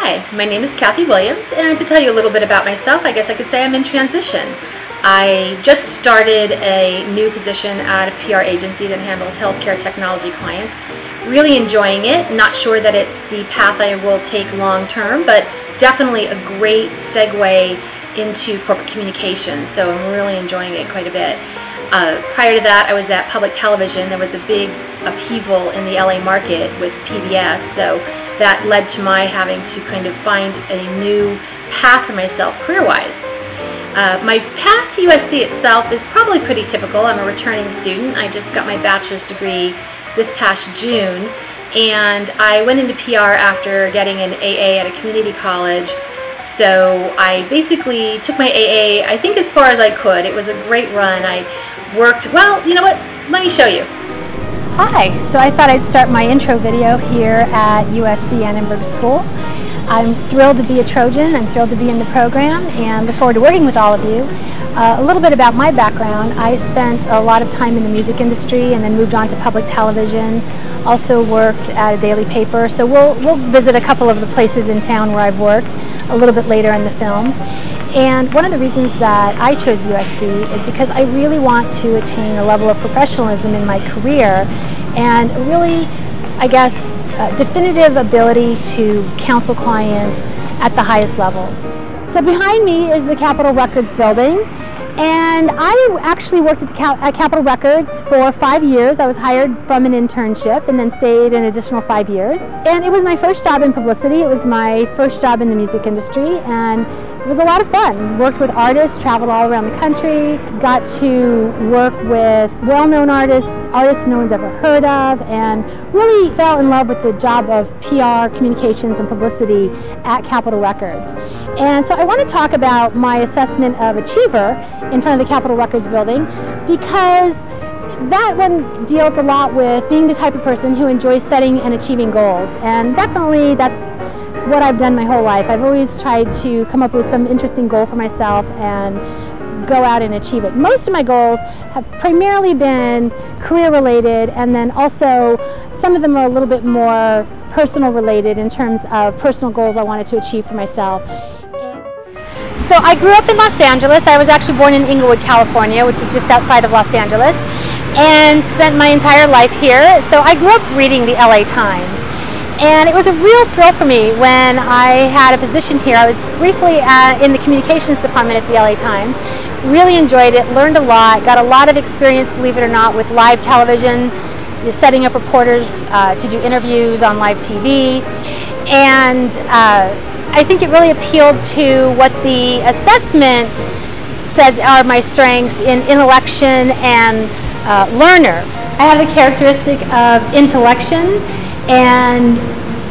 Hi, my name is Cathy Williams, and to tell you a little bit about myself, I guess I could say I'm in transition. I just started a new position at a PR agency that handles healthcare technology clients. Really enjoying it. Not sure that it's the path I will take long term, but definitely a great segue into corporate communications, so I'm really enjoying it quite a bit. Prior to that, I was at public television. There was a big upheaval in the LA market with PBS, so that led to my having to kind of find a new path for myself career-wise. My path to USC itself is probably pretty typical. I'm a returning student. I just got my bachelor's degree this past June, and I went into PR after getting an AA at a community college. So I basically took my AA, I think, as far as I could. It was a great run. I worked, well, you know what, let me show you. Hi, so I thought I'd start my intro video here at USC Annenberg School. I'm thrilled to be a Trojan, I'm thrilled to be in the program, and look forward to working with all of you. A little bit about my background. I spent a lot of time in the music industry and then moved on to public television. Also worked at a daily paper, so we'll visit a couple of the places in town where I've worked a little bit later in the film. And one of the reasons that I chose USC is because I really want to attain a level of professionalism in my career and really, I guess, definitive ability to counsel clients at the highest level. So behind me is the Capitol Records building, and I actually worked at Capitol Records for 5 years. I was hired from an internship and then stayed an additional 5 years. And it was my first job in publicity. It was my first job in the music industry, and it was a lot of fun. Worked with artists, traveled all around the country, got to work with well-known artists no one's ever heard of, and really fell in love with the job of PR, communications, and publicity at Capitol Records. And so I want to talk about my assessment of Achiever in front of the Capitol Records building, because that one deals a lot with being the type of person who enjoys setting and achieving goals. And definitely that's what I've done my whole life. I've always tried to come up with some interesting goal for myself and go out and achieve it. Most of my goals have primarily been career related, and then also some of them are a little bit more personal related in terms of personal goals I wanted to achieve for myself. So I grew up in Los Angeles. I was actually born in Inglewood, California, which is just outside of Los Angeles, and spent my entire life here. So I grew up reading the LA Times. And it was a real thrill for me when I had a position here. I was briefly in the communications department at the LA Times. Really enjoyed it, learned a lot, got a lot of experience, believe it or not, with live television, setting up reporters to do interviews on live TV. And I think it really appealed to what the assessment says are my strengths in intellection and learner. I have the characteristic of intellection, and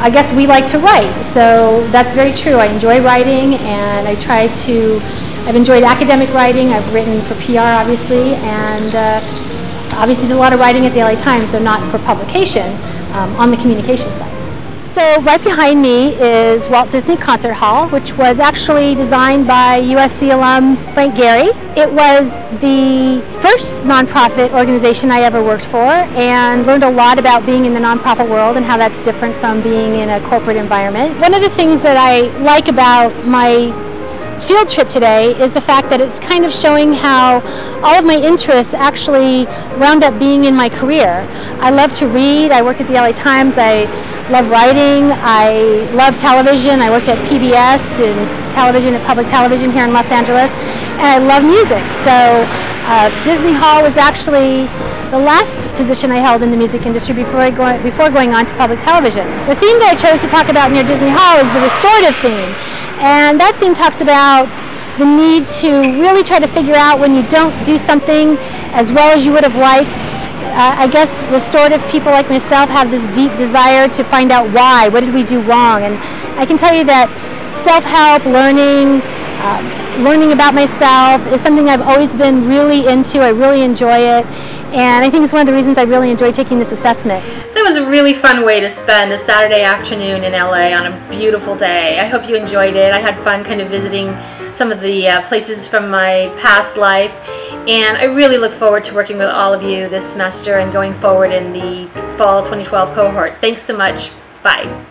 I guess we like to write, so that's very true. I enjoy writing, and I've enjoyed academic writing. I've written for PR, obviously, and obviously did a lot of writing at the LA Times, so not for publication, on the communication side. So right behind me is Walt Disney Concert Hall, which was actually designed by USC alum Frank Gehry. It was the first nonprofit organization I ever worked for, and learned a lot about being in the nonprofit world and how that's different from being in a corporate environment. One of the things that I like about my field trip today is the fact that it's kind of showing how all of my interests actually wound up being in my career. I love to read. I worked at the LA Times. I love writing. I love television. I worked at PBS in television, at public television here in Los Angeles, and I love music. So Disney Hall was actually the last position I held in the music industry before going on to public television. The theme that I chose to talk about near Disney Hall is the restorative theme. And that theme talks about the need to really try to figure out when you don't do something as well as you would have liked. I guess restorative people like myself have this deep desire to find out why. What did we do wrong? And I can tell you that self-help, learning about myself is something I've always been really into. I really enjoy it. And I think it's one of the reasons I really enjoy taking this assessment. That was a really fun way to spend a Saturday afternoon in LA on a beautiful day. I hope you enjoyed it. I had fun kind of visiting some of the places from my past life, and I really look forward to working with all of you this semester and going forward in the fall 2012 cohort. Thanks so much. Bye.